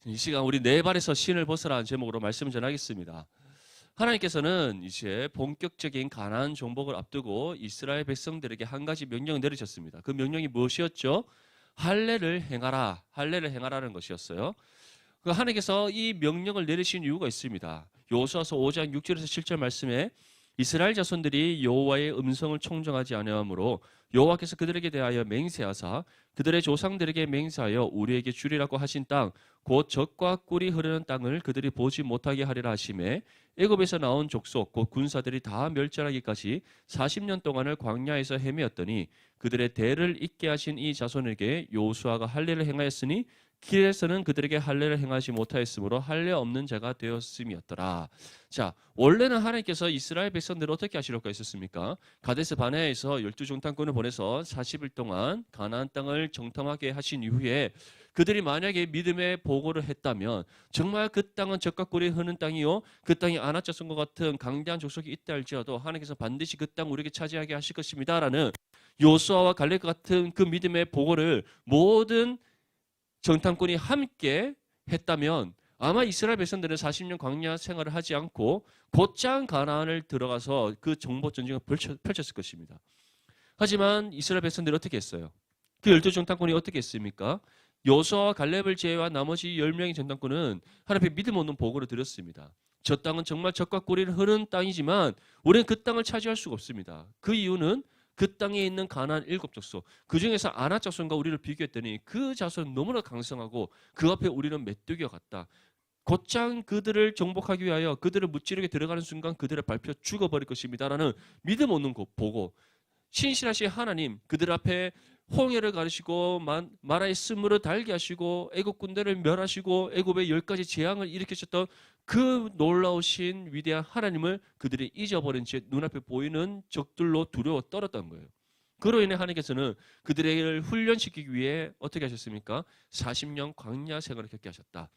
이 시간 우리 네 발에서 신을 벗으라는 제목으로 말씀을 전하겠습니다. 하나님께서는 이제 본격적인 가나안 정복을 앞두고 이스라엘 백성들에게 한 가지 명령을 내리셨습니다. 그 명령이 무엇이었죠? 할례를 행하라, 할례를 행하라는 것이었어요. 그 하나님께서 이 명령을 내리신 이유가 있습니다. 여호수아서 5장 6절에서 7절 말씀에 이스라엘 자손들이 여호와의 음성을 청정하지 아니하므로 여호와께서 그들에게 대하여 맹세하사 그들의 조상들에게 맹세하여 우리에게 주리라고 하신 땅 곧 젖과 꿀이 흐르는 땅을 그들이 보지 못하게 하리라 하시매 애굽에서 나온 족속 곧 군사들이 다 멸절하기까지 40년 동안을 광야에서 헤매었더니 그들의 대를 잇게 하신 이 자손에게 여호수아가 할례를 행하였으니 길에서는 그들에게 할례를 행하지 못하였으므로 할례 없는 자가 되었음이었더라. 자, 원래는 하나님께서 이스라엘 백성들을 어떻게 하시려고 했었습니까? 가데스 바네아에서 12정탐꾼을 보내서 40일 동안 가나안 땅을 정탐하게 하신 이후에 그들이 만약에 믿음의 보고를 했다면 정말 그 땅은 젖과 꿀이 흐르는 땅이요 그 땅이 아낙 자손과 같은 강대한 족속이 있다 할지라도 하나님께서 반드시 그 땅 우리에게 차지하게 하실 것입니다라는 요수아와 갈렙과 같은 그 믿음의 보고를 모든 정탐꾼이 함께 했다면 아마 이스라엘 백성들은 40년 광야 생활을 하지 않고 곧장 가나안을 들어가서 그 정복 전쟁을 펼쳤을 것입니다. 하지만 이스라엘 백성들이 어떻게 했어요? 그 12정탐꾼이 어떻게 했습니까? 여호수아와 갈렙을 제외한 나머지 10명의 정탐꾼은 하나님 앞에 믿음 없는 보고를 드렸습니다. 저 땅은 정말 젖과 꿀이 흐르는 땅이지만 우리는 그 땅을 차지할 수가 없습니다. 그 이유는 그 땅에 있는 가나안 7족속 그 중에서 아낙 자손과 우리를 비교했더니 그 자손은 너무나 강성하고 그 앞에 우리는 메뚜기와 같다. 곧장 그들을 정복하기 위하여 그들을 무찌르게 들어가는 순간 그들을 밟혀 죽어버릴 것입니다라는 믿음 없는 것 보고 신실하신 하나님 그들 앞에 홍해를 가르시고 마라의 쓴물을 달게 하시고 애굽 군대를 멸하시고 애굽의 10가지 재앙을 일으키셨던 그 놀라우신 위대한 하나님을 그들이 잊어버린 채 눈앞에 보이는 적들로 두려워 떨었던 거예요. 그로 인해 하나님께서는 그들을 훈련시키기 위해 어떻게 하셨습니까? 40년 광야 생활을 겪게 하셨다.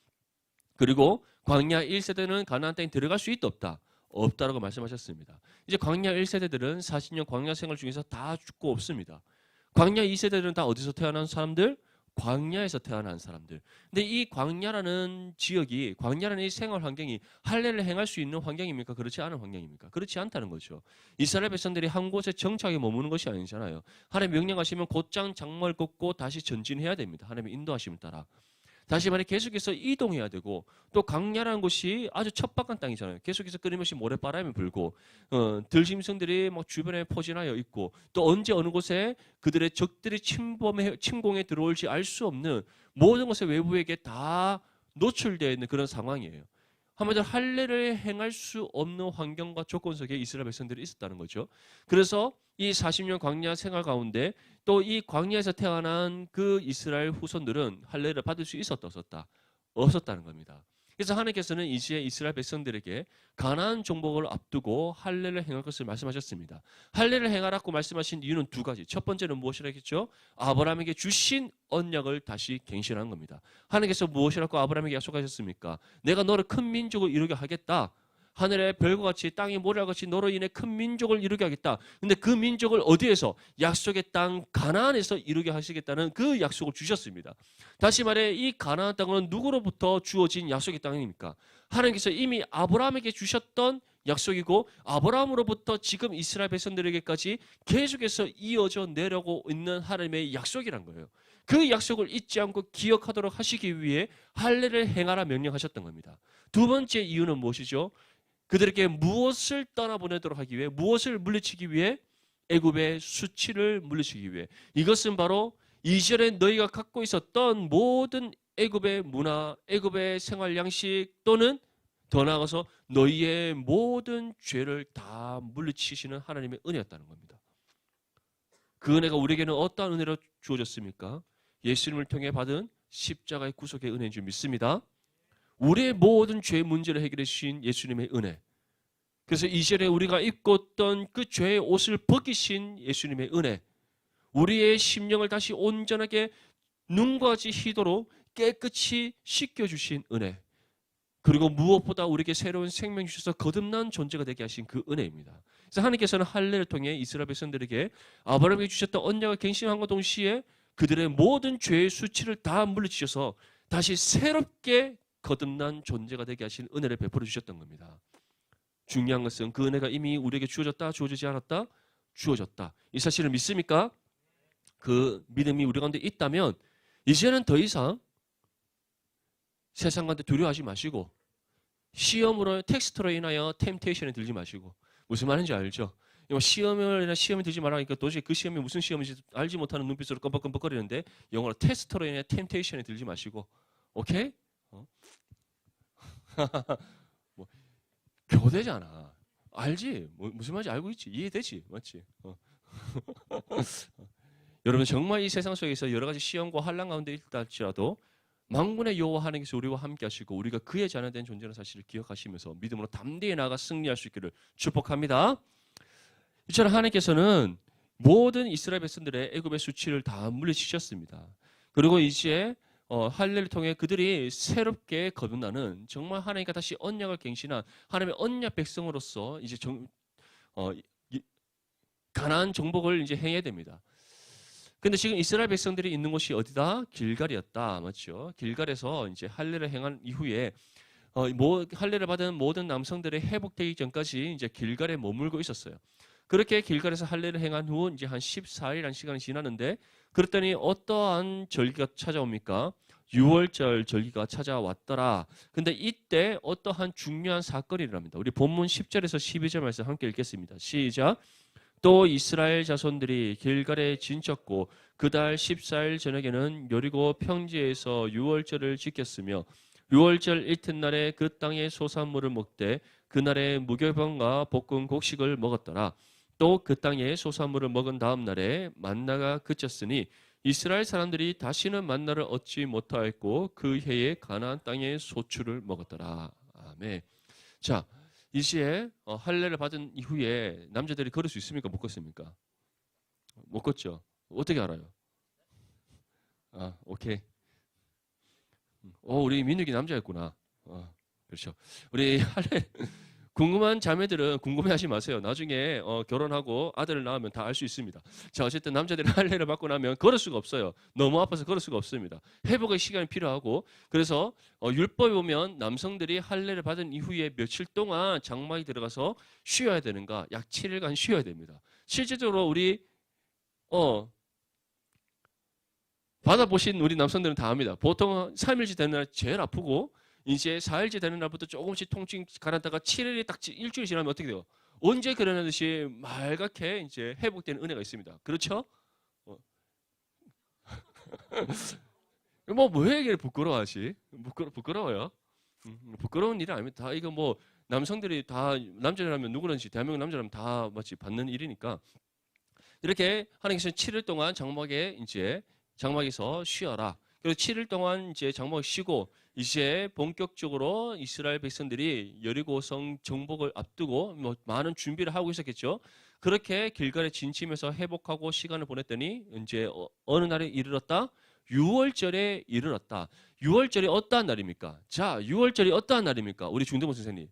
그리고 광야 1세대는 가나안 땅에 들어갈 수 있다 없다? 없다라고 말씀하셨습니다. 이제 광야 1세대들은 40년 광야 생활 중에서 다 죽고 없습니다. 광야 2세대들은 다 어디서 태어난 사람들? 광야에서 태어난 사람들. 근데 이 광야라는 지역이, 광야라는 이 생활 환경이 할례를 행할 수 있는 환경입니까? 그렇지 않은 환경입니까? 그렇지 않다는 거죠. 이스라엘 백성들이 한 곳에 정착하게 머무는 것이 아니잖아요. 하나님 명령하시면 곧장 장막을 걷고 다시 전진해야 됩니다. 하나님의 인도하심을 따라. 다시 말해 계속해서 이동해야 되고 또 광야라는 곳이 아주 척박한 땅이잖아요. 계속해서 끊임없이 모래바람이 불고 들짐승들이 막 주변에 포진하여 있고 또 언제 어느 곳에 그들의 적들이 침공해 들어올지 알 수 없는 모든 것의 외부에게 다 노출되어 있는 그런 상황이에요. 한마디로 할례를 행할 수 없는 환경과 조건 속에 이스라엘 백성들이 있었다는 거죠. 그래서 이 40년 광야 생활 가운데 또 이 광야에서 태어난 그 이스라엘 후손들은 할례를 받을 수 있었다 없었다? 없었다는 겁니다. 그래서 하나님께서는 이제 이스라엘 백성들에게 가나안 정복을 앞두고 할례를 행할 것을 말씀하셨습니다. 할례를 행하라고 말씀하신 이유는 두 가지. 첫 번째는 무엇이라겠죠? 아브라함에게 주신 언약을 다시 갱신하는 겁니다. 하나님께서 무엇이라고 아브라함에게 약속하셨습니까? 내가 너를 큰 민족을 이루게 하겠다. 하늘의 별과 같이 땅의 모래와 같이 너로 인해 큰 민족을 이루게 하겠다. 근데 그 민족을 어디에서? 약속의 땅 가나안에서 이루게 하시겠다는 그 약속을 주셨습니다. 다시 말해 이 가나안 땅은 누구로부터 주어진 약속의 땅입니까? 하나님께서 이미 아브라함에게 주셨던 약속이고 아브라함으로부터 지금 이스라엘 백성들에게까지 계속해서 이어져 내려오고 있는 하나님의 약속이란 거예요. 그 약속을 잊지 않고 기억하도록 하시기 위해 할례를 행하라 명령하셨던 겁니다. 두 번째 이유는 무엇이죠? 그들에게 무엇을 떠나보내도록 하기 위해, 무엇을 물리치기 위해? 애굽의 수치를 물리치기 위해. 이것은 바로 이전에 너희가 갖고 있었던 모든 애굽의 문화, 애굽의 생활 양식 또는 더 나아가서 너희의 모든 죄를 다 물리치시는 하나님의 은혜였다는 겁니다. 그 은혜가 우리에게는 어떠한 은혜로 주어졌습니까? 예수님을 통해 받은 십자가의 구속의 은혜인 줄 믿습니다. 우리의 모든 죄의 문제를 해결해 주신 예수님의 은혜. 그래서 이전에 우리가 입고 있던 그 죄의 옷을 벗기신 예수님의 은혜. 우리의 심령을 다시 온전하게 눈과 같이 희도로 깨끗이 씻겨주신 은혜. 그리고 무엇보다 우리에게 새로운 생명 주셔서 거듭난 존재가 되게 하신 그 은혜입니다. 그래서 하나님께서는 할례를 통해 이스라엘 백성들에게 아브라함에게 주셨던 언약을 갱신함과 동시에 그들의 모든 죄의 수치를 다 물리치셔서 다시 새롭게 거듭난 존재가 되게 하신 은혜를 베풀어 주셨던 겁니다. 중요한 것은 그 은혜가 이미 우리에게 주어졌다, 주어지지 않았다? 주어졌다. 이 사실을 믿습니까? 그 믿음이 우리 가운데 있다면 이제는 더 이상 세상 가운데 두려워하지 마시고 시험으로 텍스트로 인하여 템테이션에 들지 마시고 무슨 말인지 알죠? 시험에 들지 말라니까 도저히 그 시험이 무슨 시험인지 알지 못하는 눈빛으로 껌뻑껌뻑거리는데 영어로 텍스트로 인해 템테이션에 들지 마시고 오케이? 뭐, 교대잖아. 알지? 무슨 말인지 알고 있지? 이해되지? 맞지? 여러분 정말 이 세상 속에서 여러 가지 시험과 환난 가운데 있다 할지라도 만군의 여호와 하나님께서 우리와 함께 하시고 우리가 그의 자녀된 존재라는 사실을 기억하시면서 믿음으로 담대히 나아가 승리할 수 있기를 축복합니다. 이처럼 하나님께서는 모든 이스라엘 백성들의 애굽의 수치를 다 물리치셨습니다. 그리고 이제 할례를 통해 그들이 새롭게 거듭나는 정말 하나님과 다시 언약을 갱신한 하나님의 언약 백성으로서 이제 가나안 정복을 이제 행해야 됩니다. 근데 지금 이스라엘 백성들이 있는 곳이 어디다? 길갈이었다. 맞죠? 길갈에서 이제 할례를 행한 이후에 할례를 받은 모든 남성들의 회복되기 전까지 이제 길갈에 머물고 있었어요. 그렇게 길갈에서 할례를 행한 후 이제 한 14일이라는 시간이 지났는데 그랬더니 어떠한 절기가 찾아옵니까? 6월절 절기가 찾아왔더라. 근데 이때 어떠한 중요한 사건이 일어납니다. 우리 본문 10절에서 12절 말씀 함께 읽겠습니다. 시작. 또 이스라엘 자손들이 길갈에 진쳤고 그달 14일 저녁에는 여리고 평지에서 6월절을 지켰으며 6월절 이튿날에 그 땅의 소산물을 먹되 그날에 무교병과 볶은 곡식을 먹었더라. 또 그 땅의 소산물을 먹은 다음 날에 만나가 그쳤으니 이스라엘 사람들이 다시는 만나를 얻지 못하였고 그 해에 가나안 땅의 소출을 먹었더라. 아멘. 자, 이시에 할례를 받은 이후에 남자들이 걸을 수 있습니까? 못 걷습니까? 못 걷죠. 어떻게 알아요? 오케이. 우리 민욱이 남자였구나. 그렇죠. 우리 할례 궁금한 자매들은 궁금해하지 마세요. 나중에 결혼하고 아들을 낳으면 다 알 수 있습니다. 자, 어쨌든 남자들이 할례를 받고 나면 걸을 수가 없어요. 너무 아파서 걸을 수가 없습니다. 회복의 시간이 필요하고 그래서 율법에 보면 남성들이 할례를 받은 이후에 며칠 동안 장막에 들어가서 쉬어야 되는가? 약 7일간 쉬어야 됩니다. 실제적으로 우리 받아보신 우리 남성들은 다 압니다. 보통 3일째 되는 날 제일 아프고 이제 4일째 되는 날부터 조금씩 통증 가라다가 7일이 딱 일주일 지나면 어떻게 돼요? 언제 그러냐듯이 말갛게 이제 회복되는 은혜가 있습니다. 그렇죠? 왜 이렇게 부끄러워하지? 부끄러워요? 부끄러운 일이 아닙니다. 다 이거 남성들이 다 남자라면 누구든지 대한민국 남자라면 다 마치 받는 일이니까 이렇게 하나님께서 7일 동안 장막에서 쉬어라. 그리고 7일 동안 이제 장막을 쉬고 이제 본격적으로 이스라엘 백성들이 여리고성 정복을 앞두고 많은 준비를 하고 있었겠죠. 그렇게 길갈에 진침해서 회복하고 시간을 보냈더니 이제 어느 날에 이르렀다? 6월절에 이르렀다. 6월절이 어떠한 날입니까? 자, 6월절이 어떠한 날입니까? 우리 중대본 선생님.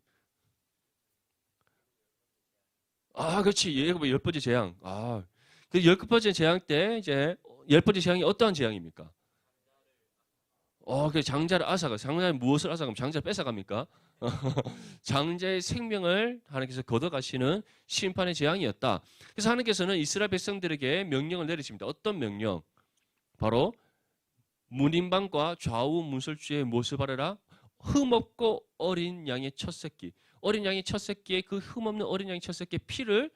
그렇지. 예고의 10번째 재앙. 그 10번째 재앙 때 이제 10번째 재앙이 어떠한 재앙입니까? 그 장자를 무엇을 앗아가면 장자를 뺏어갑니까? 장자의 생명을 하나님께서 걷어가시는 심판의 재앙이었다. 그래서 하나님께서는 이스라엘 백성들에게 명령을 내리십니다. 어떤 명령? 바로 문인방과 좌우 문설주의 무엇을 바르라? 흠없고 어린 양의 첫 새끼. 어린 양의 첫 새끼의 그 흠없는 어린 양의 첫 새끼의 피를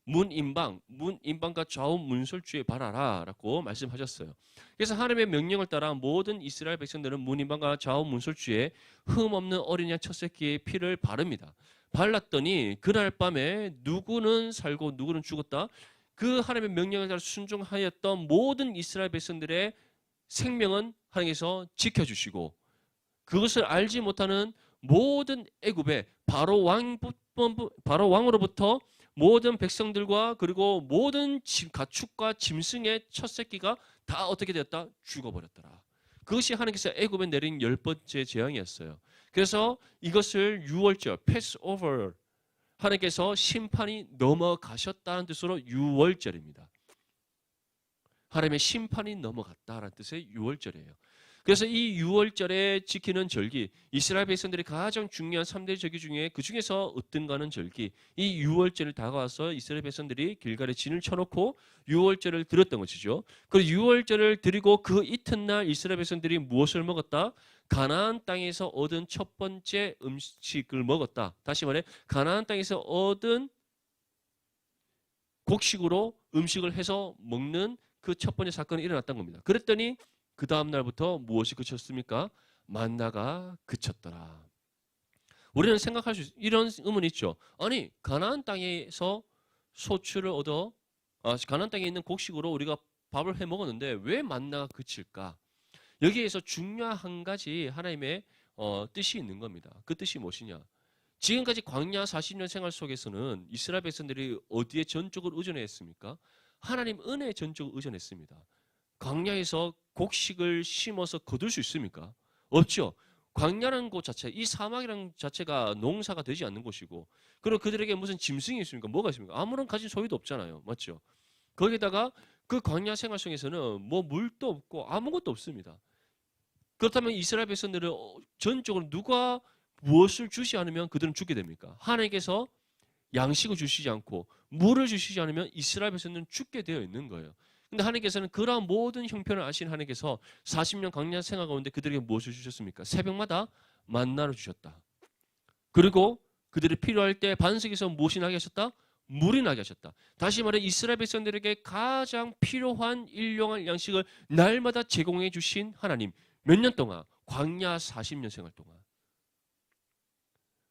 문인방과 좌우 문설주에 바라라 라고 말씀하셨어요. 그래서 하나님의 명령을 따라 모든 이스라엘 백성들은 문인방과 좌우 문설주에 흠없는 어린 양 첫 새끼의 피를 바릅니다. 발랐더니 그날 밤에 누구는 살고 누구는 죽었다. 그 하나님의 명령을 따라 순종하였던 모든 이스라엘 백성들의 생명은 하나님께서 지켜주시고 그것을 알지 못하는 모든 애굽의 바로 왕으로부터 모든 백성들과 그리고 모든 가축과 짐승의 첫 새끼가 다 어떻게 되었다? 죽어버렸더라. 그것이 하나님께서 애굽에 내린 10번째 재앙이었어요. 그래서 이것을 6월절, 패스오버, 하나님께서 심판이 넘어가셨다는 뜻으로 6월절입니다. 하나님의 심판이 넘어갔다는 뜻의 6월절이에요. 그래서 이 유월절에 지키는 절기, 이스라엘 백성들이 가장 중요한 3대 절기 중에 그 중에서 어떤가는 절기, 이 유월절을 다가와서 이스라엘 백성들이 길갈에 진을 쳐놓고 유월절을 드렸던 것이죠. 그 유월절을 드리고 그 이튿날 이스라엘 백성들이 무엇을 먹었다? 가나안 땅에서 얻은 첫 번째 음식을 먹었다. 다시 말해 가나안 땅에서 얻은 곡식으로 음식을 해서 먹는 그 첫 번째 사건이 일어났던 겁니다. 그랬더니 그 다음 날부터 무엇이 그쳤습니까? 만나가 그쳤더라. 우리는 생각할 수 이런 의문이 있죠. 아니 가나안 땅에서 소출을 얻어 가나안 땅에 있는 곡식으로 우리가 밥을 해 먹었는데 왜 만나가 그칠까? 여기에서 중요한 한 가지 하나님의 뜻이 있는 겁니다. 그 뜻이 무엇이냐? 지금까지 광야 40년 생활 속에서는 이스라엘 백성들이 어디에 전적으로 의존했습니까? 하나님 은혜에 전적으로 의존했습니다. 광야에서 곡식을 심어서 거둘 수 있습니까? 없죠. 광야라는 곳 자체, 이 사막이라는 자체가 농사가 되지 않는 곳이고, 그리고 그들에게 무슨 짐승이 있습니까? 뭐가 있습니까? 아무런 가진 소유도 없잖아요. 맞죠? 거기다가 그 광야 생활 속에서는 뭐 물도 없고 아무것도 없습니다. 그렇다면 이스라엘 백성들은 전적으로 누가 무엇을 주시 않으면 그들은 죽게 됩니까? 하나님께서 양식을 주시지 않고 물을 주시지 않으면 이스라엘 백성들은 죽게 되어 있는 거예요. 근데 하나님께서는 그러한 모든 형편을 아신 하나님께서 40년 광야 생활 가운데 그들에게 무엇을 주셨습니까? 새벽마다 만나를 주셨다. 그리고 그들이 필요할 때 반석에서 무엇이 나게 하셨다? 물이 나게 하셨다. 다시 말해 이스라엘 백성들에게 가장 필요한 일용할 양식을 날마다 제공해 주신 하나님. 몇 년 동안? 광야 40년 생활 동안.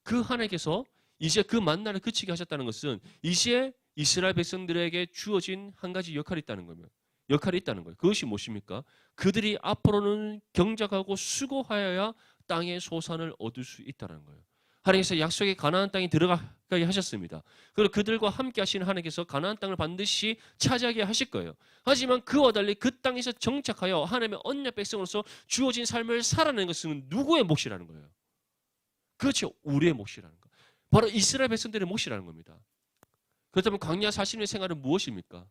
그 하나님께서 이제 그 만나를 그치게 하셨다는 것은 이제 이스라엘 백성들에게 주어진 한 가지 역할이 있다는 거예요. 역할이 있다는 거예요. 그것이 무엇입니까? 그들이 앞으로는 경작하고 수고하여야 땅의 소산을 얻을 수 있다는 거예요. 하나님께서 약속의 가나안 땅에 들어가게 하셨습니다. 그리고 그들과 함께 하시는 하나님께서 가나안 땅을 반드시 차지하게 하실 거예요. 하지만 그와 달리 그 땅에서 정착하여 하나님의 언약 백성으로서 주어진 삶을 살아내는 것은 누구의 몫이라는 거예요? 그렇죠. 우리의 몫이라는 거. 바로 이스라엘 백성들의 몫이라는 겁니다. 그렇다면 광야 40년 생활은 무엇입니까?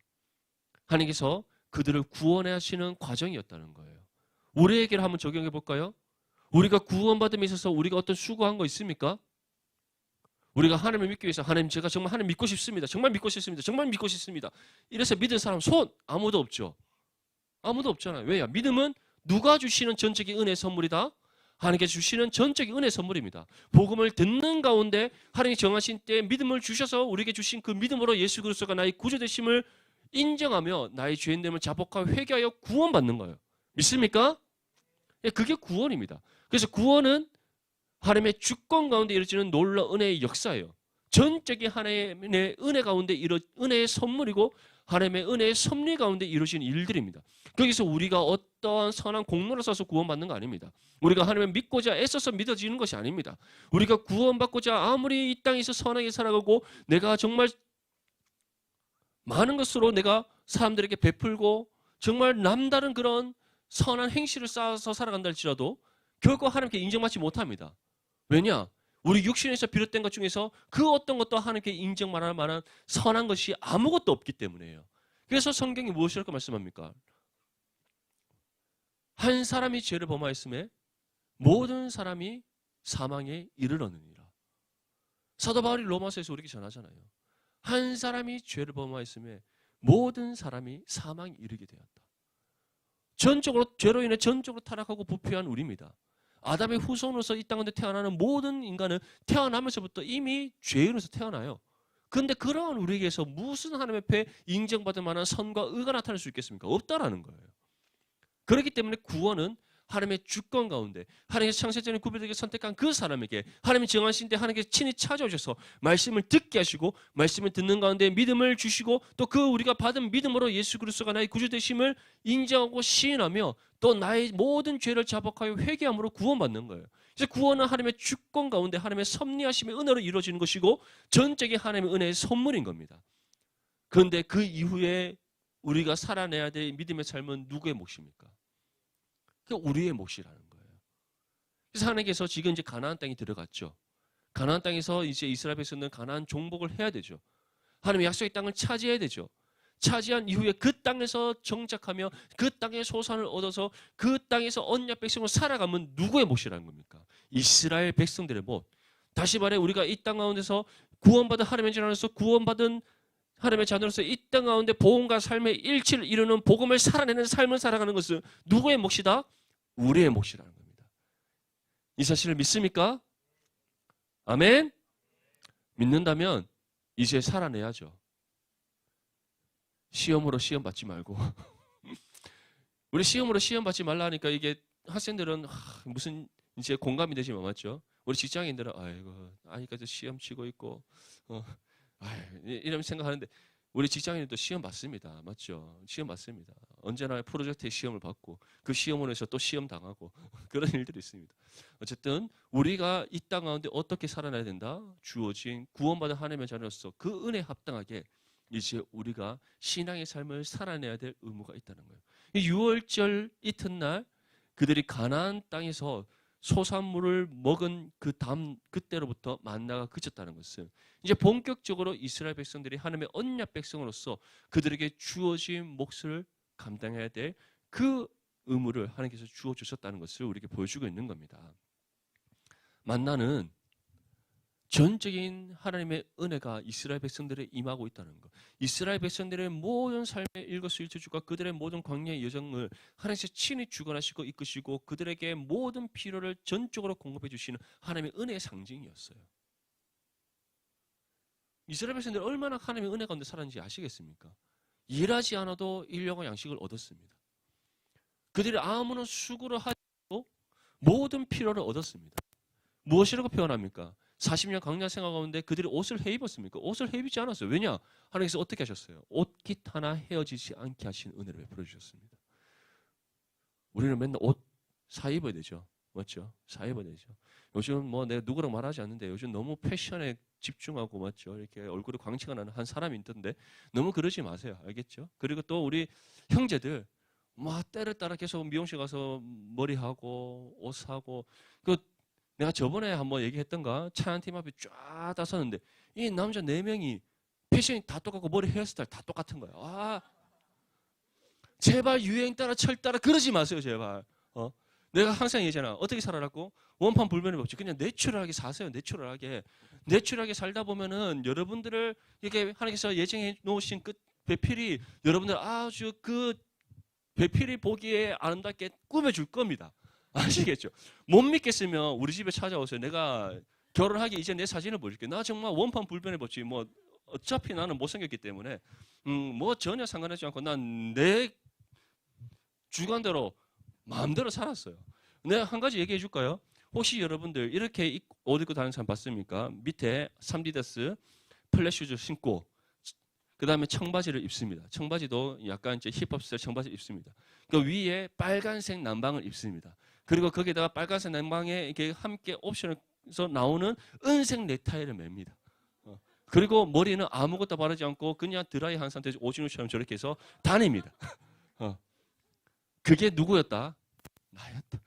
하나님께서 그들을 구원하시는 과정이었다는 거예요. 우리에게를 한번 적용해 볼까요? 우리가 구원받음에 있어서 우리가 어떤 수고한 거 있습니까? 우리가 하나님을 믿기 위해서 하나님 제가 정말 하나님 믿고 싶습니다. 정말 믿고 싶습니다. 정말 믿고 싶습니다. 이래서 믿은 사람 손 아무도 없죠. 아무도 없잖아요. 왜요? 믿음은 누가 주시는 전적인 은혜의 선물이다? 하나님께서 주시는 전적인 은혜의 선물입니다. 복음을 듣는 가운데 하나님이 정하신 때에 믿음을 주셔서 우리에게 주신 그 믿음으로 예수 그리스도가 나의 구주되심을 인정하며 나의 죄인됨을 자복하여 회개하여 구원받는 거예요. 믿습니까? 그게 구원입니다. 그래서 구원은 하나님의 주권 가운데 이루어지는 놀라운 은혜의 역사예요. 전적인 하나님의 은혜 가운데 은혜의 선물이고 하나님의 은혜의 섭리 가운데 이루어지는 일들입니다. 거기서 우리가 어떠한 선한 공로를 써서 구원받는 거 아닙니다. 우리가 하나님을 믿고자 애써서 믿어지는 것이 아닙니다. 우리가 구원받고자 아무리 이 땅에서 선하게 살아가고 내가 정말 많은 것으로 내가 사람들에게 베풀고 정말 남다른 그런 선한 행실을 쌓아서 살아간다 할지라도 결코 하나님께 인정받지 못합니다. 왜냐? 우리 육신에서 비롯된 것 중에서 그 어떤 것도 하나님께 인정받을 만한 선한 것이 아무것도 없기 때문이에요. 그래서 성경이 무엇이라고 말씀합니까? 한 사람이 죄를 범하였음에 모든 사람이 사망에 이르렀느니라. 사도 바울이 로마서에서 우리에게 전하잖아요. 한 사람이 죄를 범하였음에 모든 사람이 사망에 이르게 되었다. 전적으로 죄로 인해 전적으로 타락하고 부패한 우리입니다. 아담의 후손으로서 이 땅에 태어나는 모든 인간은 태어나면서부터 이미 죄인으로서 태어나요. 그런데 그러한 우리에게서 무슨 하나님 앞에 인정받을 만한 선과 의가 나타날 수 있겠습니까? 없다라는 거예요. 그렇기 때문에 구원은 하나님의 주권 가운데 하나님께서 창세전에 구별되게 선택한 그 사람에게 하나님이 정하신 때 하나님께서 친히 찾아오셔서 말씀을 듣게 하시고 말씀을 듣는 가운데 믿음을 주시고 또 그 우리가 받은 믿음으로 예수 그리스도가 나의 구주 되심을 인정하고 시인하며 또 나의 모든 죄를 자복하여 회개함으로 구원받는 거예요. 그래서 구원은 하나님의 주권 가운데 하나님의 섭리하심의 은혜로 이루어지는 것이고 전적인 하나님의 은혜의 선물인 겁니다. 그런데 그 이후에 우리가 살아내야 될 믿음의 삶은 누구의 몫입니까? 우리의 몫이라는 거예요. 그래서 하나님께서 지금 이제 가나안 땅에 들어갔죠. 가나안 땅에서 이제 이스라엘 백성들은 가나안 정복을 해야 되죠. 하나님의 약속의 땅을 차지해야 되죠. 차지한 이후에 그 땅에서 정착하며 그 땅의 소산을 얻어서 그 땅에서 언약 백성으로 살아가면 누구의 몫이라는 겁니까? 이스라엘 백성들의 몫. 다시 말해 우리가 이 땅 가운데서 구원받은 하나님의 자녀로서 구원받은 하나님의 자녀로서 이 땅 가운데 복음과 삶의 일치를 이루는 복음을 살아내는 삶을 살아가는 것은 누구의 몫이다? 우리의 몫이라는 겁니다. 이 사실을 믿습니까? 아멘? 믿는다면 이제 살아내야죠. 시험으로 시험 받지 말고. 우리 시험으로 시험 받지 말라니까 이게 학생들은 무슨 이제 공감이 되지만 맞죠? 우리 직장인들은 아이고 아직까지 시험 치고 있고 이런 생각하는데 우리 직장인들도 시험 받습니다. 맞죠? 시험 받습니다. 언제나 프로젝트의 시험을 받고 그 시험으로 해서 또 시험 당하고 그런 일들이 있습니다. 어쨌든 우리가 이 땅 가운데 어떻게 살아나야 된다? 주어진 구원받은 하나님의 자녀로서 그 은혜에 합당하게 이제 우리가 신앙의 삶을 살아내야 될 의무가 있다는 거예요. 6월절 이튿날 그들이 가나안 땅에서 소산물을 먹은 그 다음 그때로부터 만나가 그쳤다는 것은 이제 본격적으로 이스라엘 백성들이 하나님의 언약 백성으로서 그들에게 주어진 몫을 감당해야 될 그 의무를 하나님께서 주어 주셨다는 것을 우리에게 보여주고 있는 겁니다. 만나는 전적인 하나님의 은혜가 이스라엘 백성들에 임하고 있다는 것. 이스라엘 백성들의 모든 삶의 일거수일투족과 그들의 모든 광야의 여정을 하나님께서 친히 주관하시고 이끄시고 그들에게 모든 필요를 전적으로 공급해 주시는 하나님의 은혜의 상징이었어요. 이스라엘 백성들이 얼마나 하나님의 은혜 가운데 살았는지 아시겠습니까? 일하지 않아도 일용할 양식을 얻었습니다. 그들이 아무런 수고를 하지 않아도 모든 필요를 얻었습니다. 무엇이라고 표현합니까? 40년 광야 생활 가운데 그들이 옷을 해 입었습니까? 옷을 해 입지 않았어요. 왜냐? 하나님께서 어떻게 하셨어요? 옷깃 하나 헤어지지 않게 하신 은혜를 베풀어 주셨습니다. 우리는 맨날 옷 사 입어야 되죠. 맞죠? 사 입어야 되죠. 요즘 뭐 내가 누구랑 말하지 않는데 요즘 너무 패션에 집중하고 맞죠? 이렇게 얼굴에 광채가 나는 한 사람이 있던데 너무 그러지 마세요. 알겠죠? 그리고 또 우리 형제들 막 때를 따라 계속 미용실 가서 머리하고 옷 사고 그 내가 저번에 한번 얘기했던가 차 한 팀 앞에 쫙 다 섰는데 이 남자 4명이 패션이 다 똑같고 머리 헤어스타일 다 똑같은 거야. 제발 유행 따라 철 따라 그러지 마세요. 제발. 내가 항상 얘기하잖아. 어떻게 살아라고? 원판 불변의 법칙. 그냥 내추럴하게 사세요. 내추럴하게. 내추럴하게 살다 보면은 여러분들을 이렇게 하나님께서 예정해 놓으신 그 배필이 여러분들 아주 그 배필이 보기에 아름답게 꾸며줄 겁니다. 아시겠죠? 못 믿겠으면 우리 집에 찾아오세요. 내가 결혼하기 이제 내 사진을 보여줄게. 나 정말 원판 불변의 법칙. 뭐 어차피 나는 못생겼기 때문에 뭐 전혀 상관하지 않고 난 내 주관대로 마음대로 살았어요. 내가 한 가지 얘기해 줄까요? 혹시 여러분들 이렇게 옷 입고 다니는 사람 봤습니까? 밑에 3디더스 플랫슈즈 신고 그 다음에 청바지를 입습니다. 청바지도 약간 이제 힙합 스타일 청바지 입습니다. 그 위에 빨간색 남방을 입습니다. 그리고 거기다가 빨간색 남방에 이렇게 함께 옵션에서 나오는 은색 넥타이를 맵니다. 그리고 머리는 아무것도 바르지 않고 그냥 드라이 한 상태에서 오진우처럼 저렇게 해서 다닙니다. 그게 누구였다? 나였다.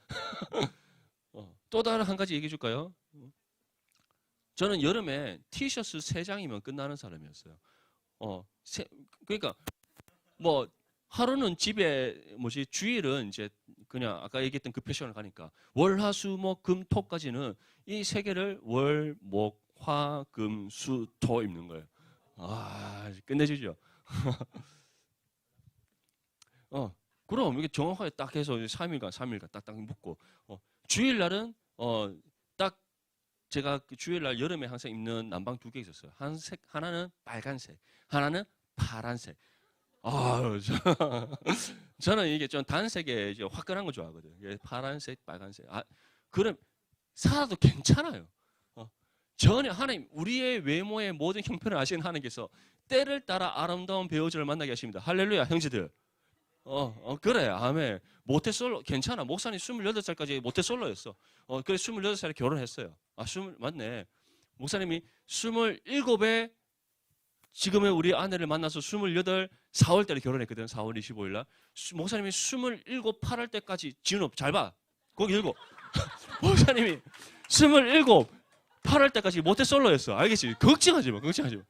또 다른 한 가지 얘기해 줄까요? 저는 여름에 티셔츠 3장이면 끝나는 사람이었어요. 그러니까 뭐 하루는 집에 주일은 이제 그냥 아까 얘기했던 그 패션을 가니까 월, 화, 수, 목, 금, 토까지는 이 3개를 월, 목, 화, 금, 수, 토 입는 거예요. 끝내주죠. 그럼 이게 정확하게 딱 해서 3일간 딱딱 묶고 주일날은 딱 제가 그 주일날 여름에 항상 입는 남방 2개 있었어요. 하나는 빨간색, 하나는 파란색. 저는 이게 좀 단색에 이제 화끈한 거 좋아하거든요. 파란색, 빨간색. 그럼 살아도 괜찮아요. 전혀 하나님 우리의 외모의 모든 형편을 아시는 하나님께서 때를 따라 아름다운 배우자를 만나게 하십니다. 할렐루야, 형제들. 그래, 아멘. 모태솔로 괜찮아. 목사님 28살까지 모태솔로였어. 그래 28살에 결혼했어요. 맞네. 목사님이 27에 지금의 우리 아내를 만나서 28, 4월달에 결혼했거든. 4월 25일 날. 목사님이 27, 8할 때까지 진업 잘 봐. 거기 읽어. 목사님이 27, 8할 때까지 모태솔로였어. 알겠지? 걱정하지 마. 걱정하지 마.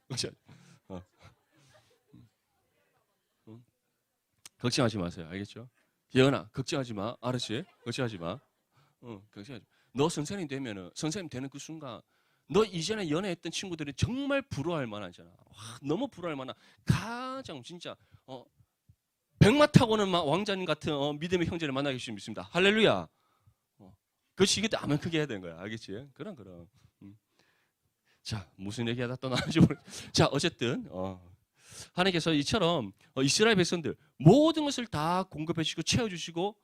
걱정하지 마세요. 알겠죠? 예은아, 걱정하지 마. 알았지? 걱정하지 마. 걱정하지 마. 너 선생님 되면은, 선생님 되는 그 순간, 너 이전에 연애했던 친구들이 정말 부러워할 만하잖아. 와, 너무 부러워할 만한, 가장 진짜, 백마 타고는 막 왕자님 같은 믿음의 형제를 만나게 될 수 있습니다. 할렐루야. 그 시기 때 아멘 크게 해야 되는 거야. 알겠지? 그럼. 자, 무슨 얘기하다 떠나는지 모르겠어. 자, 어쨌든, 하나님께서 이처럼 이스라엘 백성들 모든 것을 다 공급해 주시고 채워주시고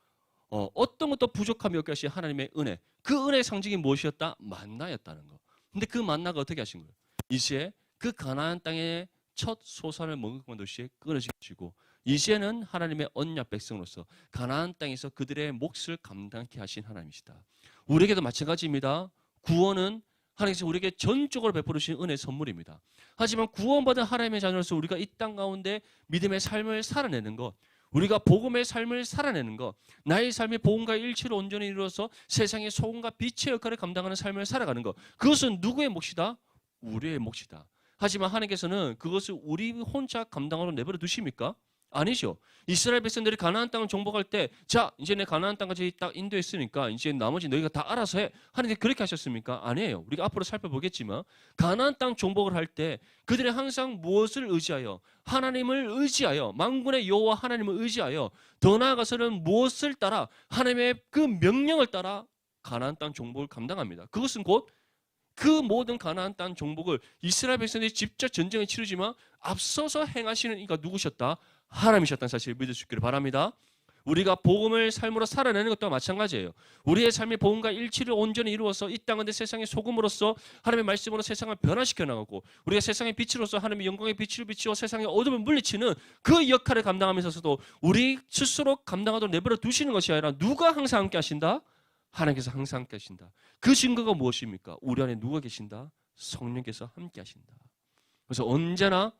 어떤 것도 부족함이 없게 하신 하나님의 은혜, 그 은혜의 상징이 무엇이었다? 만나였다는 거. 근데 그 만나가 어떻게 하신 거예요? 이제 그 가나안 땅의 첫 소산을 먹은 동시에 끊어지시고 이제는 하나님의 언약 백성으로서 가나안 땅에서 그들의 몫을 감당케 하신 하나님이시다. 우리에게도 마찬가지입니다. 구원은 하나님께서 우리에게 전적으로 베풀어 주신 은혜의 선물입니다. 하지만 구원받은 하나님의 자녀로서 우리가 이 땅 가운데 믿음의 삶을 살아내는 것, 우리가 복음의 삶을 살아내는 것, 나의 삶이 복음과 일치로 온전히 이루어서 세상의 소금과 빛의 역할을 감당하는 삶을 살아가는 것, 그것은 누구의 몫이다? 우리의 몫이다. 하지만 하나님께서는 그것을 우리 혼자 감당하러 내버려 두십니까? 아니죠. 이스라엘 백성들이 가나안 땅을 정복할 때, 자, 이제 내 가나안 땅까지 딱 인도했으니까 이제 나머지 너희가 다 알아서 해. 하나님께 그렇게 하셨습니까? 아니에요. 우리가 앞으로 살펴보겠지만 가나안 땅 정복을 할 때 그들이 항상 무엇을 의지하여? 하나님을 의지하여, 만군의 여호와 하나님을 의지하여, 더 나아가서는 무엇을 따라? 하나님의 그 명령을 따라 가나안 땅 정복을 감당합니다. 그것은 곧 그 모든 가나안 땅 정복을 이스라엘 백성들이 직접 전쟁을 치르지만 앞서서 행하시는 이가 누구셨다? 하나님이셨다는 사실을 믿을 수 있기를 바랍니다. 우리가 복음을 삶으로 살아내는 것도 마찬가지예요. 우리의 삶이 복음과 일치를 온전히 이루어서 이 땅은 세상의 소금으로서 하나님의 말씀으로 세상을 변화시켜 나가고 우리가 세상의 빛으로서 하나님의 영광의 빛을 비추어 세상의 어둠을 물리치는 그 역할을 감당하면서도 우리 스스로 감당하도록 내버려 두시는 것이 아니라 누가 항상 함께 하신다? 하나님께서 항상 함께 하신다. 그 증거가 무엇입니까? 우리 안에 누가 계신다? 성령께서 함께 하신다. 그래서 언제나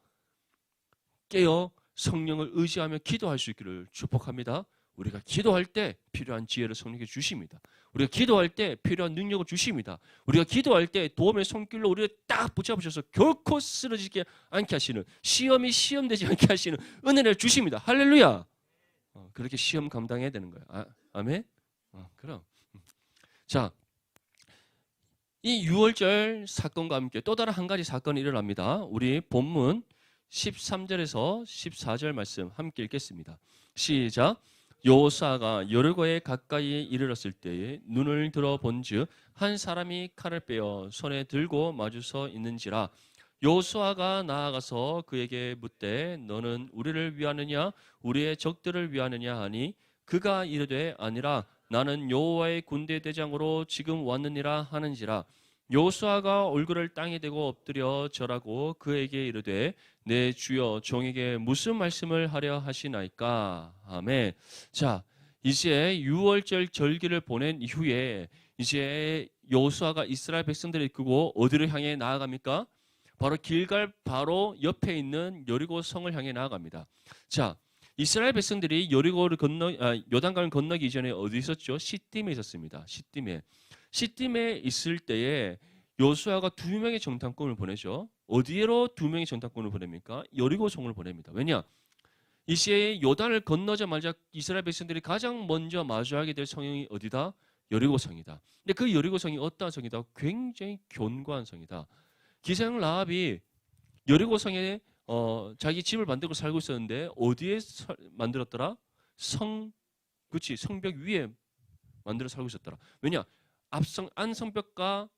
깨어 성령을 의지하며 기도할 수 있기를 축복합니다. 우리가 기도할 때 필요한 지혜를 성령께 주십니다. 우리가 기도할 때 필요한 능력을 주십니다. 우리가 기도할 때 도움의 손길로 우리를 딱 붙잡으셔서 결코 쓰러지지 않게 하시는, 시험이 시험되지 않게 하시는 은혜를 주십니다. 할렐루야. 그렇게 시험 감당해야 되는 거야. 아멘. 그럼. 자, 이 유월절 사건과 함께 또 다른 한 가지 사건이 일어납니다. 우리 본문 13절에서 14절 말씀 함께 읽겠습니다. 시작. 여호수아가 여리고에 가까이 이르렀을 때에 눈을 들어 본즉 한 사람이 칼을 빼어 손에 들고 마주서 있는지라. 여호수아가 나아가서 그에게 묻되 너는 우리를 위하느냐 우리의 적들을 위하느냐 하니 그가 이르되 아니라 나는 여호와의 군대 대장으로 지금 왔느니라 하는지라. 여호수아가 얼굴을 땅에 대고 엎드려 절하고 그에게 이르되 내 주여 종에게 무슨 말씀을 하려 하시나이까. 아멘. 자, 이제 유월절 절기를 보낸 이후에 이제 여호수아가 이스라엘 백성들을 이끌고 어디를 향해 나아갑니까? 바로 길갈 바로 옆에 있는 여리고 성을 향해 나아갑니다. 자, 이스라엘 백성들이 여리고를 요단강을 건너기 이전에 어디 있었죠? 시딤에 있었습니다. 시딤에 있을 때에 여호수아가 2명의 정탐꾼을 보내죠. 어디로 2명의 정탐꾼을 보냅니까? 여리고 성을 보냅니다. 왜냐? 이제 요단을 건너자마자 이스라엘 백성들이 가장 먼저 마주하게 될 성이 어디다? 여리고 성이다. 근데 그 여리고 성이 어떤 성이다? 굉장히 견고한 성이다. 기생 라합이 여리고 성에 자기 집을 만들고 살고 있었는데 어디에 만들었더라? 성벽 위에 만들어 살고 있었더라. 왜냐? 안성벽과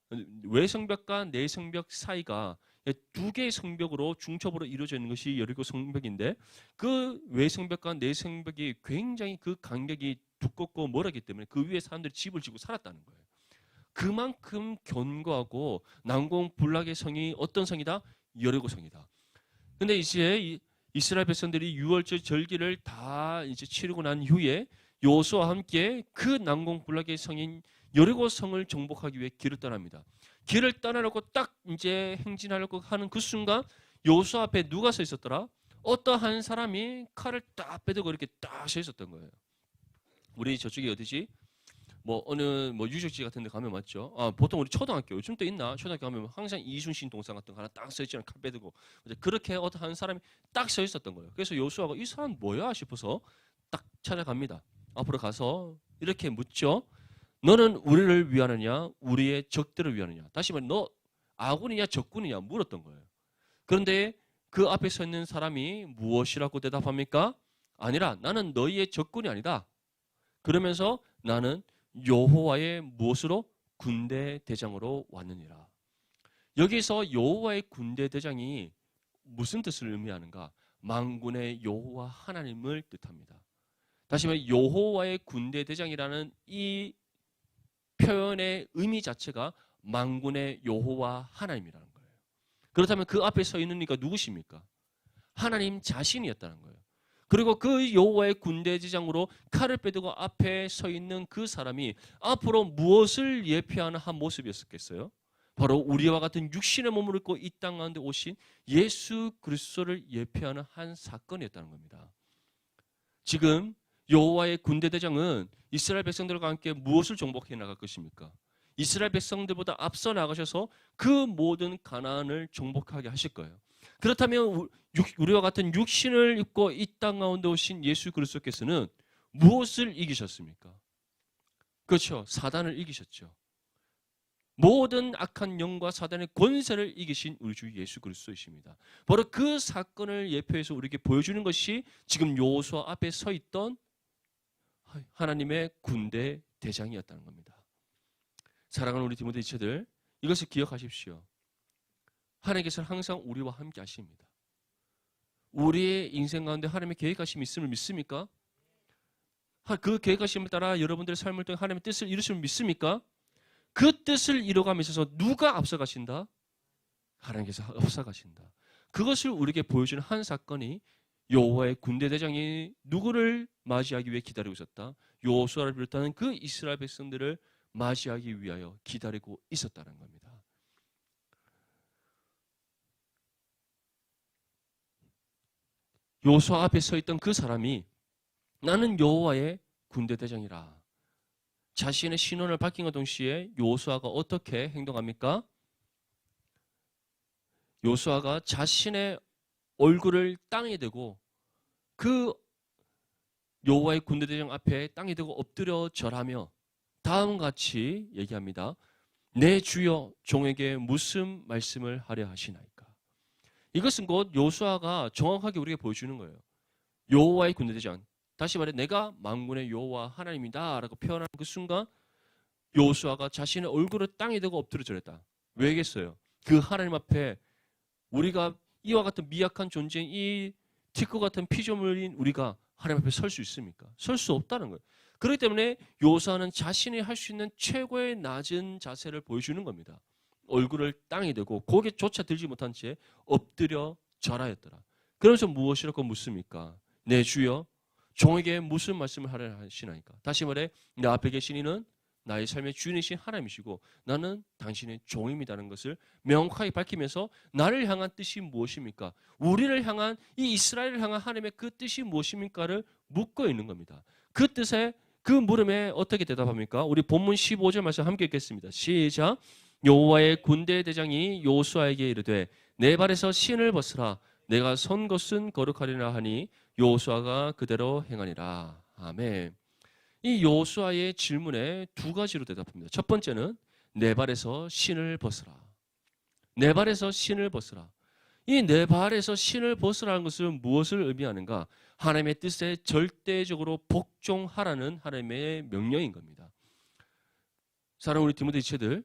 외성벽과 내성벽 사이가 2개의 성벽으로 중첩으로 이루어져 있는 것이 여리고 성벽인데 그 외성벽과 내성벽이 굉장히 그 간격이 두껍고 멀었기 때문에 그 위에 사람들이 집을 짓고 살았다는 거예요. 그만큼 견고하고 난공불락의 성이 어떤 성이다? 여리고 성이다. 근데 이제 이스라엘 백성들이 유월절 절기를 다 이제 치르고 난 후에 여호수아와 함께 그 난공불락의 성인 여리고 성을 정복하기 위해 길을 떠납니다. 길을 떠나려고 딱 이제 행진하려고 하는 그 순간 여호수아 앞에 누가 서 있었더라? 어떠한 사람이 칼을 딱 빼들고 이렇게 딱 서 있었던 거예요. 우리 저쪽이 어디지? 뭐 어느 뭐 유적지 같은 데 가면 맞죠? 보통 우리 초등학교 요즘 또 있나? 초등학교 가면 항상 이순신 동상 같은 거 하나 딱 서 있잖아요. 칼 빼들고. 그렇게 어떤 한 사람이 딱 서 있었던 거예요. 그래서 여호수아가 이 사람 뭐야 싶어서 딱 찾아갑니다. 앞으로 가서 이렇게 묻죠. 너는 우리를 위하느냐 우리의 적들을 위하느냐. 다시 말해 너 아군이냐 적군이냐 물었던 거예요. 그런데 그 앞에 서 있는 사람이 무엇이라고 대답합니까? 아니라 나는 너희의 적군이 아니다. 그러면서 나는 여호와의 무엇으로? 군대 대장으로 왔느니라. 여기서 여호와의 군대 대장이 무슨 뜻을 의미하는가? 만군의 여호와 하나님을 뜻합니다. 다시 말해 여호와의 군대 대장이라는 이 표현의 의미 자체가 만군의 여호와 하나님이라는 거예요. 그렇다면 그 앞에 서 있는 이가 누구십니까? 하나님 자신이었다는 거예요. 그리고 그 여호와의 군대 대장으로 칼을 빼두고 앞에 서 있는 그 사람이 앞으로 무엇을 예표하는 한 모습이었겠어요? 바로 우리와 같은 육신의 몸을 입고 이 땅 가운데 오신 예수 그리스도를 예표하는 한 사건이었다는 겁니다. 지금 여호와의 군대 대장은 이스라엘 백성들과 함께 무엇을 정복해 나갈 것입니까? 이스라엘 백성들보다 앞서 나가셔서 그 모든 가나안을 정복하게 하실 거예요. 그렇다면 우리와 같은 육신을 입고 이 땅 가운데 오신 예수 그리스도께서는 무엇을 이기셨습니까? 그렇죠. 사단을 이기셨죠. 모든 악한 영과 사단의 권세를 이기신 우리 주 예수 그리스도이십니다. 바로 그 사건을 예표해서 우리에게 보여주는 것이 지금 여호수아 앞에 서 있던 하나님의 군대 대장이었다는 겁니다. 사랑하는 우리 디모데 지체들, 이것을 기억하십시오. 하나님께서는 항상 우리와 함께 하십니다. 우리의 인생 가운데 하나님의 계획하심이 있음을 믿습니까? 그 계획하심을 따라 여러분들의 삶을 통해 하나님의 뜻을 이루심을 믿습니까? 그 뜻을 이루어감에 있어서 누가 앞서가신다? 하나님께서 앞서가신다. 그것을 우리에게 보여주는 한 사건이 여호와의 군대 대장이 누구를 맞이하기 위해 기다리고 있었다? 여호수아를 비롯하는 그 이스라엘 백성들을 맞이하기 위하여 기다리고 있었다는 겁니다. 여호수아 앞에 서 있던 그 사람이 나는 여호와의 군대 대장이라. 자신의 신원을 밝힌과 동시에 여호수아가 어떻게 행동합니까? 여호수아가 자신의 얼굴을 땅에 대고 그 여호와의 군대 대장 앞에 땅에 대고 엎드려 절하며 다음과 같이 얘기합니다. 내 주여 종에게 무슨 말씀을 하려 하시나이까? 이것은 곧 여호수아가 정확하게 우리에게 보여주는 거예요. 여호와의 군대 대장, 다시 말해 내가 만군의 여호와 하나님이다 라고 표현하는 그 순간 여호수아가 자신의 얼굴을 땅에 대고 엎드려 절했다. 왜겠어요? 그 하나님 앞에 우리가 이와 같은 미약한 존재인 이 티끌 같은 피조물인 우리가 하나님 앞에 설 수 있습니까? 설 수 없다는 거예요. 그렇기 때문에 여호수아는 자신이 할 수 있는 최고의 낮은 자세를 보여주는 겁니다. 얼굴을 땅에 대고 고개조차 들지 못한 채 엎드려 절하였더라. 그러면서 무엇이라고 묻습니까? 내 주여 종에게 무슨 말씀을 하려 하시나이까? 다시 말해 내 앞에 계신 이는 나의 삶의 주인이신 하나님이시고 나는 당신의 종입니다라는 것을 명확하게 밝히면서 나를 향한 뜻이 무엇입니까? 우리를 향한 이 이스라엘을 향한 하나님의 그 뜻이 무엇입니까를 묻고 있는 겁니다. 그 뜻에 그 물음에 어떻게 대답합니까? 우리 본문 15절 말씀 함께 읽겠습니다. 시작. 여호와의 군대 대장이 여호수아에게 이르되 내 발에서 신을 벗으라 내가 선 것은 거룩하리라 하니 여호수아가 그대로 행하니라. 아멘. 이 여호수아의 질문에 두 가지로 대답합니다. 첫 번째는 내 발에서 신을 벗으라. 내 발에서 신을 벗으라. 이 내 발에서 신을 벗으라는 것은 무엇을 의미하는가? 하나님의 뜻에 절대적으로 복종하라는 하나님의 명령인 겁니다. 사랑하는 우리 디모데 지체들,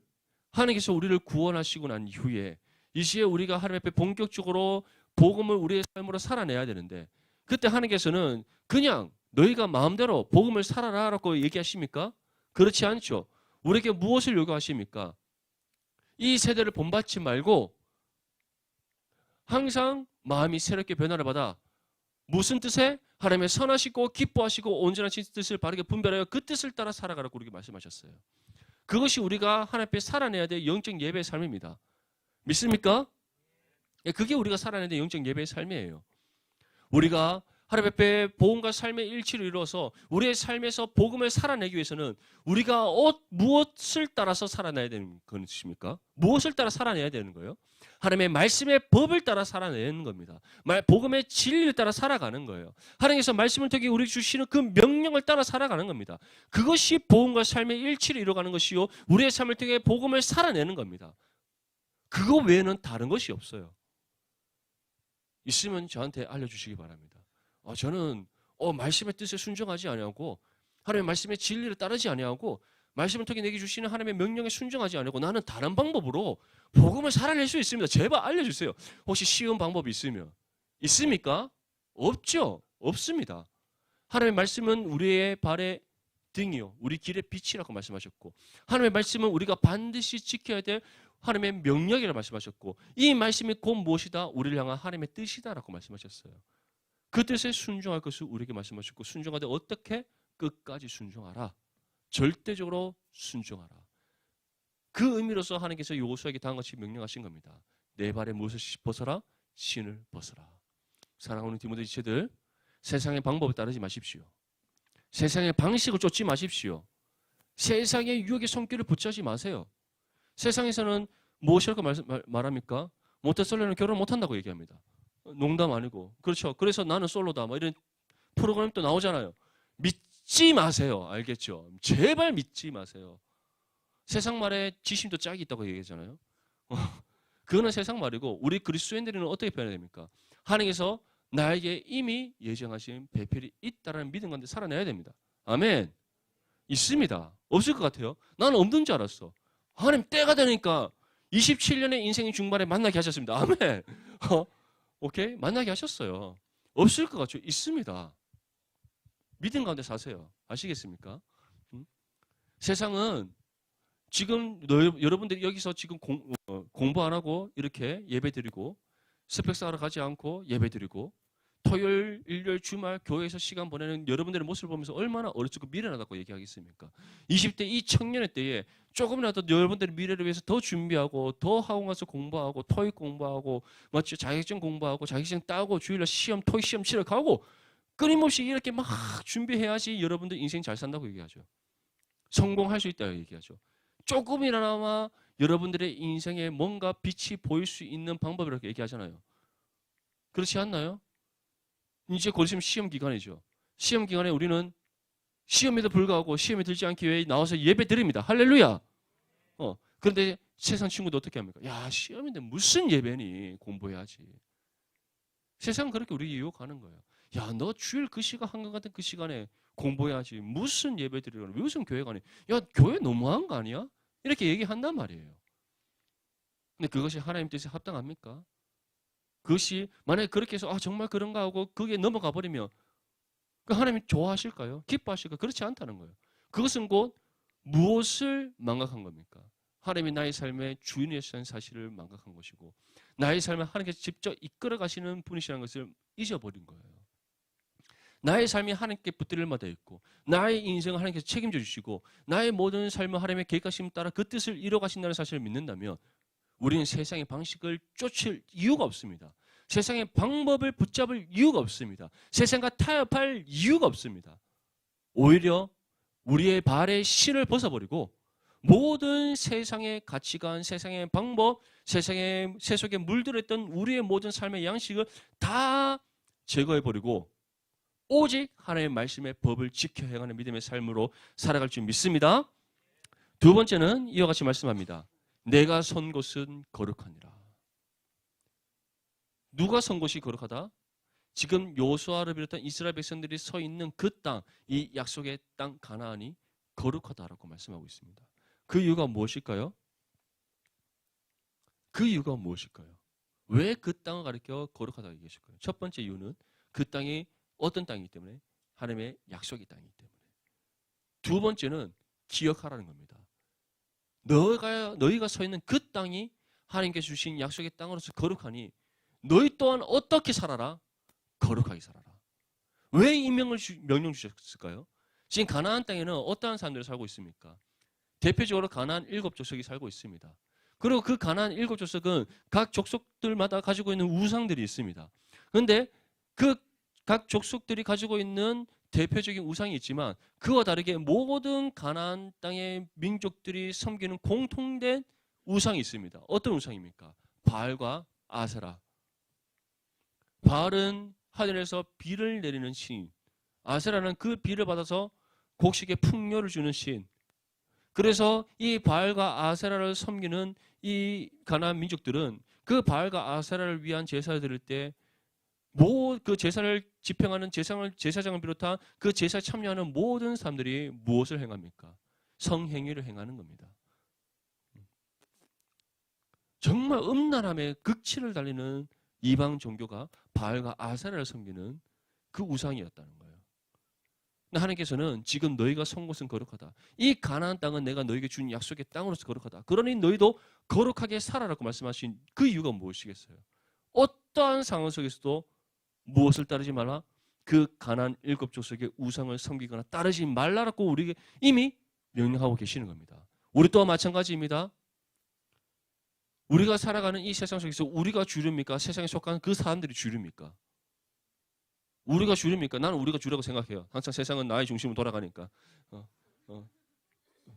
하나님께서 우리를 구원하시고 난 이후에 이 시에 우리가 하나님 앞에 본격적으로 복음을 우리의 삶으로 살아내야 되는데 그때 하나님께서는 그냥 너희가 마음대로 복음을 살아라라고 얘기하십니까? 그렇지 않죠. 우리에게 무엇을 요구하십니까? 이 세대를 본받지 말고 항상 마음이 새롭게 변화를 받아 무슨 뜻에? 하나님의 선하시고 기뻐하시고 온전하신 뜻을 바르게 분별하여 그 뜻을 따라 살아가라고 우리에게 말씀하셨어요. 그것이 우리가 하나님 앞에 살아내야 될 영적 예배의 삶입니다. 믿습니까? 그게 우리가 살아내야 될 영적 예배의 삶이에요. 우리가 하나님 앞에 복음과 삶의 일치를 이루어서 우리의 삶에서 복음을 살아내기 위해서는 우리가 무엇을 따라서 살아내야 되는 것입니까? 무엇을 따라 살아내야 되는 거예요? 하나님의 말씀의 법을 따라 살아내는 겁니다. 복음의 진리를 따라 살아가는 거예요. 하나님께서 말씀을 통해 우리에게 주시는 그 명령을 따라 살아가는 겁니다. 그것이 복음과 삶의 일치를 이루어가는 것이요, 우리의 삶을 통해 복음을 살아내는 겁니다. 그거 외에는 다른 것이 없어요. 있으면 저한테 알려주시기 바랍니다. 저는 말씀의 뜻에 순종하지 아니하고 하나님의 말씀의 진리를 따르지 아니하고 말씀을 통해 내게 주시는 하나님의 명령에 순종하지 아니하고 나는 다른 방법으로 복음을 살아낼 수 있습니다. 제발 알려주세요. 혹시 쉬운 방법이 있습니까? 없죠. 없습니다. 하나님의 말씀은 우리의 발의 등이요, 우리 길의 빛이라고 말씀하셨고, 하나님의 말씀은 우리가 반드시 지켜야 될 하나님의 명령이라고 말씀하셨고, 이 말씀이 곧 무엇이다? 우리를 향한 하나님의 뜻이다라고 말씀하셨어요. 그 뜻에 순종할 것을 우리에게 말씀하셨고, 순종하되 어떻게? 끝까지 순종하라. 절대적으로 순종하라. 그 의미로서 하나님께서 여호수아에게 다음과 같이 명령하신 겁니다. 내 발에 무엇을 벗어라? 신을 벗어라. 사랑하는 디모데 지체들, 세상의 방법을 따르지 마십시오. 세상의 방식을 쫓지 마십시오. 세상의 유혹의 손길을 붙잡지 마세요. 세상에서는 무엇이라고 말합니까? 모태솔로는 결혼 못한다고 얘기합니다. 농담 아니고. 그렇죠. 그래서 나는 솔로다. 뭐 이런 프로그램도 나오잖아요. 믿지 마세요. 알겠죠? 제발 믿지 마세요. 세상 말에 지심도 짝이 있다고 얘기하잖아요. 그거는 세상 말이고, 우리 그리스도인들은 어떻게 표현해야 됩니까? 하나님께서 나에게 이미 예정하신 배필이 있다라는 믿음 가운데 살아내야 됩니다. 아멘. 있습니다. 없을 것 같아요. 나는 없는 줄 알았어. 하나님 때가 되니까 27년의 인생의 중반에 만나게 하셨습니다. 아멘. 오케이? 만나게 하셨어요. 없을 것 같죠? 있습니다. 믿음 가운데 사세요. 아시겠습니까? 세상은 지금 여러분들이 여기서 지금 공부 안 하고 이렇게 예배드리고, 스펙사하러 가지 않고 예배드리고, 토요일, 일요일, 주말 교회에서 시간 보내는 여러분들의 모습을 보면서 얼마나 어리석고 미련하다고 얘기하겠습니까? 20대 이 청년의 때에 조금이라도 여러분들의 미래를 위해서 더 준비하고, 더 학원 가서 공부하고, 토익 공부하고, 맞죠? 자격증 공부하고, 자격증 따고, 주일날 시험, 토익 시험 치러 가고, 끊임없이 이렇게 막 준비해야지 여러분들 인생 잘 산다고 얘기하죠. 성공할 수 있다고 얘기하죠. 조금이나마 여러분들의 인생에 뭔가 빛이 보일 수 있는 방법이라고 얘기하잖아요. 그렇지 않나요? 이제 곧 있으면 시험 기간이죠. 시험 기간에 우리는 시험에도 불구하고 시험에 들지 않기 위해 나와서 예배 드립니다. 할렐루야. 그런데 세상 친구도 어떻게 합니까? 야, 시험인데 무슨 예배니? 공부해야지. 세상은 그렇게 우리 유혹하는 거예요. 야, 너 주일 그 시간 한강 같은 그 시간에 공부해야지. 무슨 예배 드리려고? 무슨 교회 가니? 야, 교회 너무한 거 아니야? 이렇게 얘기한단 말이에요. 근데 그것이 하나님 뜻에 합당합니까? 그것이 만약에 그렇게 해서 정말 그런가 하고 그게 넘어가 버리면 그 하나님이 좋아하실까요? 기뻐하실까요? 그렇지 않다는 거예요. 그것은 곧 무엇을 망각한 겁니까? 하나님이 나의 삶의 주인이시라는 사실을 망각한 것이고, 나의 삶을 하나님께서 직접 이끌어 가시는 분이시라는 것을 잊어버린 거예요. 나의 삶이 하나님께 붙들릴 마다 있고, 나의 인생을 하나님께서 책임져 주시고, 나의 모든 삶을 하나님의 계획하심 따라 그 뜻을 이뤄 가신다는 사실을 믿는다면 우리는 세상의 방식을 쫓을 이유가 없습니다. 세상의 방법을 붙잡을 이유가 없습니다. 세상과 타협할 이유가 없습니다. 오히려 우리의 발에 신을 벗어버리고 모든 세상의 가치관, 세상의 방법, 세상의 세속에 물들었던 우리의 모든 삶의 양식을 다 제거해버리고 오직 하나님의 말씀의 법을 지켜 행하는 믿음의 삶으로 살아갈 줄 믿습니다. 두 번째는 이와 같이 말씀합니다. 내가 선 곳은 거룩하니라. 누가 선 곳이 거룩하다? 지금 여호수아를 비롯한 이스라엘 백성들이 서 있는 그 땅, 이 약속의 땅 가나안이 거룩하다라고 말씀하고 있습니다. 그 이유가 무엇일까요? 그 이유가 무엇일까요? 왜 그 땅을 가리켜 거룩하다고 얘기하실까요? 첫 번째 이유는 그 땅이 어떤 땅이기 때문에? 하나님의 약속의 땅이기 때문에. 두 번째는 기억하라는 겁니다. 너희가 서 있는 그 땅이 하나님께서 주신 약속의 땅으로서 거룩하니 너희 또한 어떻게 살아라? 거룩하게 살아라. 왜 이 명령 주셨을까요? 지금 가나안 땅에는 어떠한 사람들이 살고 있습니까? 대표적으로 가나안 7족속이 살고 있습니다. 그리고 그 가나안 7족속은 각 족속들마다 가지고 있는 우상들이 있습니다. 그런데 그 각 족속들이 가지고 있는 대표적인 우상이 있지만 그와 다르게 모든 가나안 땅의 민족들이 섬기는 공통된 우상이 있습니다. 어떤 우상입니까? 바알과 아세라. 바알은 하늘에서 비를 내리는 신, 아세라는 그 비를 받아서 곡식에 풍요를 주는 신. 그래서 이 바알과 아세라를 섬기는 이 가나안 민족들은 그 바알과 아세라를 위한 제사를 드릴 때 그 제사를 집행하는 제사장을 비롯한 그 제사에 참여하는 모든 사람들이 무엇을 행합니까? 성행위를 행하는 겁니다. 정말 음란함의 극치를 달리는 이방 종교가 바알과 아세라를 섬기는 그 우상이었다는 거예요. 하나님께서는 지금 너희가 선 곳은 거룩하다. 이 가나안 땅은 내가 너희에게 준 약속의 땅으로서 거룩하다. 그러니 너희도 거룩하게 살아라고 말씀하신 그 이유가 무엇이겠어요? 어떠한 상황 속에서도 무엇을 따르지 말라? 그 가나안 7족속의 우상을 섬기거나 따르지 말라라고 우리에게 이미 명령하고 계시는 겁니다. 우리 또한 마찬가지입니다. 우리가 살아가는 이 세상 속에서 우리가 주류입니까? 세상에 속한 그 사람들이 주류입니까? 우리가 주류입니까? 나는 우리가 주라고 생각해요. 항상 세상은 나의 중심으로 돌아가니까.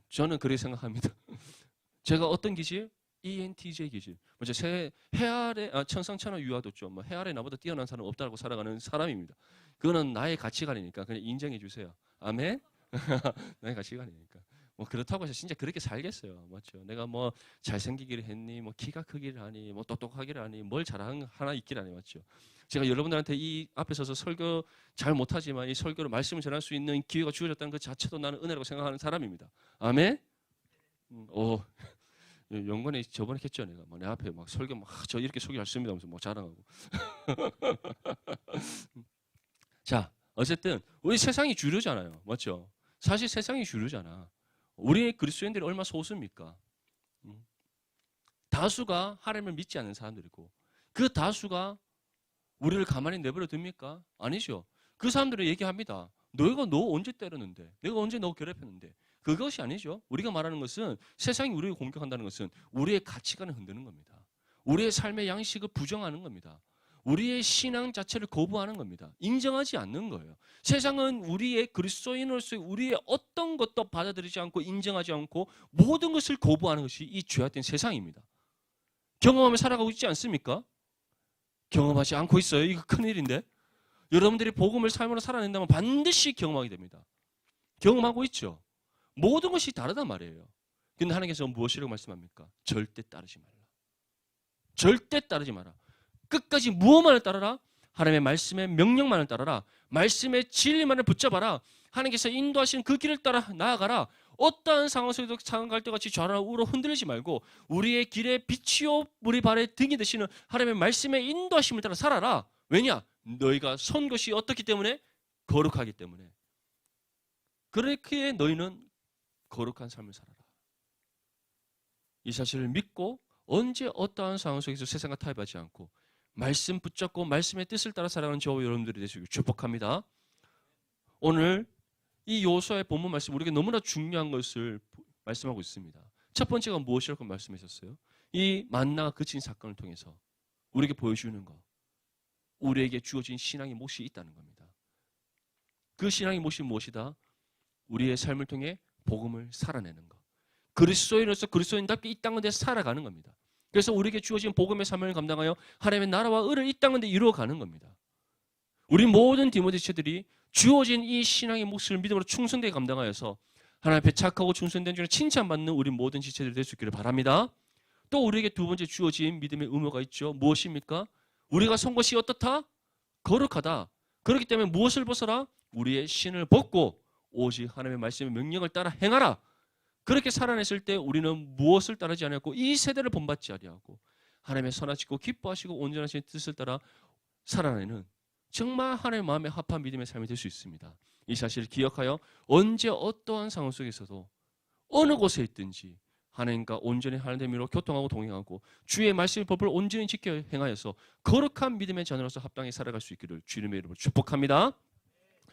저는 그렇게 생각합니다. 제가 어떤 기질? ENTJ 기질. 먼저 해 아래 천상천하 유아도죠. 뭐 해 아래 나보다 뛰어난 사람 없다고 살아가는 사람입니다. 그거는 나의 가치관이니까 그냥 인정해 주세요. 아멘. 나의 가치관이니까. 뭐 그렇다고 해서 진짜 그렇게 살겠어요. 맞죠? 내가 뭐 잘생기기를 했니, 뭐 키가 크기를 하니, 뭐 똑똑하기를 하니, 뭘 잘하는 하나 있기를 하니, 맞죠? 제가 여러분들한테 이 앞에 서서 설교 잘 못하지만 이 설교로 말씀을 전할 수 있는 기회가 주어졌다는 그 자체도 나는 은혜라고 생각하는 사람입니다. 아멘. 영건이 저번에 했죠. 내가 뭐 내 앞에 막 설교 막 저 이렇게 소개했습니다 하면서 뭐 자랑하고. 자, 어쨌든 우리 세상이 주류잖아요. 맞죠? 사실 세상이 주류잖아. 우리 그리스도인들이 얼마나 소수입니까? 다수가 하나님을 믿지 않는 사람들이고 그 다수가 우리를 가만히 내버려 둡니까? 아니죠. 그 사람들은 얘기합니다. 너희가 너 언제 때렸는데? 내가 언제 너 괴롭혔는데? 그것이 아니죠. 우리가 말하는 것은 세상이 우리를 공격한다는 것은 우리의 가치관을 흔드는 겁니다. 우리의 삶의 양식을 부정하는 겁니다. 우리의 신앙 자체를 거부하는 겁니다. 인정하지 않는 거예요. 세상은 우리의 그리스도인으로서 우리의 어떤 것도 받아들이지 않고 인정하지 않고 모든 것을 거부하는 것이 이 죄악된 세상입니다. 경험하며 살아가고 있지 않습니까? 경험하지 않고 있어요. 이거 큰일인데. 여러분들이 복음을 삶으로 살아낸다면 반드시 경험하게 됩니다. 경험하고 있죠. 모든 것이 다르단 말이에요. 근데 하나님께서 무엇이라고 말씀합니까? 절대 따르지 말라. 절대 따르지 마라. 끝까지 무엇만을 따르라? 하나님의 말씀의 명령만을 따르라. 말씀의 진리만을 붙잡아라. 하나님께서 인도하신 그 길을 따라 나아가라. 어떠한 상황 속에도 상갈 때 같이 좌우로 우로 흔들리지 말고 우리의 길에 빛이요 우리 발에 등이 되시는 하나님의 말씀의 인도하심을 따라 살아라. 왜냐? 너희가 선 것이 어떻기 때문에? 거룩하기 때문에. 그렇게 너희는 거룩한 삶을 살아라. 이 사실을 믿고 언제 어떠한 상황 속에서 세상과 타협하지 않고 말씀 붙잡고 말씀의 뜻을 따라 살아가는 저와 여러분들이 되시길 축복합니다. 오늘 이 여호수아의 본문 말씀 우리에게 너무나 중요한 것을 말씀하고 있습니다. 첫 번째가 무엇이라고 말씀하셨어요? 이 만나가 그친 사건을 통해서 우리에게 보여주는 것. 우리에게 주어진 신앙의 몫이 있다는 겁니다. 그 신앙의 몫이 무엇이다? 우리의 삶을 통해 복음을 살아내는 것. 그리스도인으로서 그리스도인답게 이 땅에 살아가는 겁니다. 그래서 우리에게 주어진 복음의 사명을 감당하여 하나님의 나라와 의를 이 땅에 이루어가는 겁니다. 우리 모든 디모데 지체들이 주어진 이 신앙의 몫을 믿음으로 충성되게 감당하여서 하나님 앞에 착하고 충성된 중에 칭찬받는 우리 모든 지체들이 될 수 있기를 바랍니다. 또 우리에게 두 번째 주어진 믿음의 의무가 있죠. 무엇입니까? 우리가 선 것이 어떻다? 거룩하다. 그렇기 때문에 무엇을 벗어라? 우리의 신을 벗고 오직 하나님의 말씀의 명령을 따라 행하라. 그렇게 살아냈을 때 우리는 무엇을 따르지 않았고 이 세대를 본받지 아니하고 하나님의 선하시고 기뻐하시고 온전하신 뜻을 따라 살아내는 정말 하나님의 마음에 합한 믿음의 삶이 될 수 있습니다. 이 사실을 기억하여 언제 어떠한 상황 속에서도 어느 곳에 있든지 하나님과 온전히 하나님의 의미로 교통하고 동행하고 주의 말씀의 법을 온전히 지켜 행하여서 거룩한 믿음의 자녀로서 합당히 살아갈 수 있기를 주님의 이름으로 축복합니다.